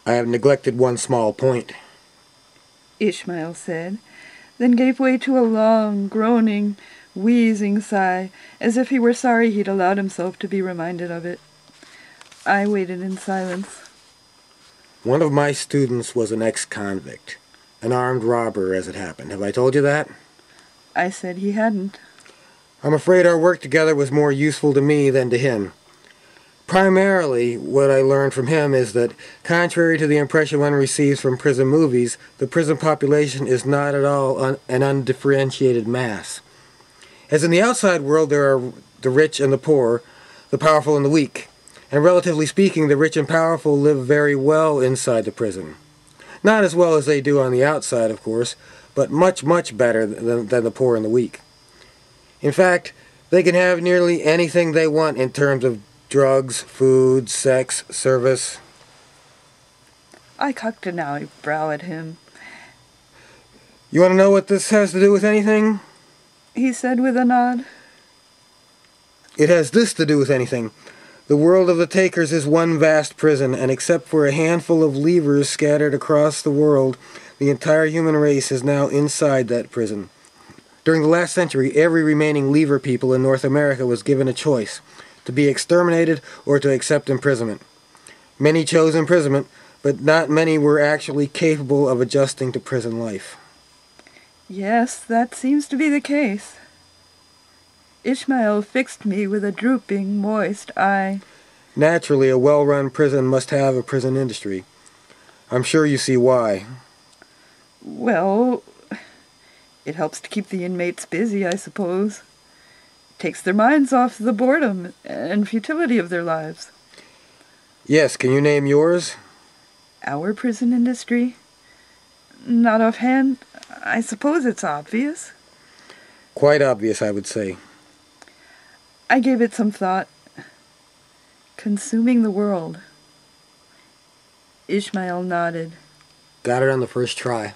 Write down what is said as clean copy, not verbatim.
I have neglected one small point, Ishmael said, then gave way to a long, groaning, wheezing sigh, as if he were sorry he'd allowed himself to be reminded of it. I waited in silence. One of my students was an ex-convict, an armed robber as it happened. Have I told you that? I said he hadn't. I'm afraid our work together was more useful to me than to him. Primarily, what I learned from him is that, contrary to the impression one receives from prison movies, the prison population is not at all an undifferentiated mass. As in the outside world, there are the rich and the poor, the powerful and the weak. And relatively speaking, the rich and powerful live very well inside the prison. Not as well as they do on the outside, of course, but much, much better than the poor and the weak. In fact, they can have nearly anything they want in terms of drugs, food, sex, service. I cocked an eyebrow at him. You want to know what this has to do with anything? He said with a nod. It has this to do with anything. The world of the takers is one vast prison, and except for a handful of levers scattered across the world, the entire human race is now inside that prison. During the last century, every remaining lever people in North America was given a choice, to be exterminated or to accept imprisonment. Many chose imprisonment, but not many were actually capable of adjusting to prison life. Yes, that seems to be the case. Ishmael fixed me with a drooping, moist eye. Naturally, a well-run prison must have a prison industry. I'm sure you see why. Well, it helps to keep the inmates busy, I suppose. Takes their minds off the boredom and futility of their lives. Yes, can you name yours? Our prison industry? Not offhand. I suppose it's obvious. Quite obvious, I would say. I gave it some thought. Consuming the world. Ishmael nodded. Got it on the first try.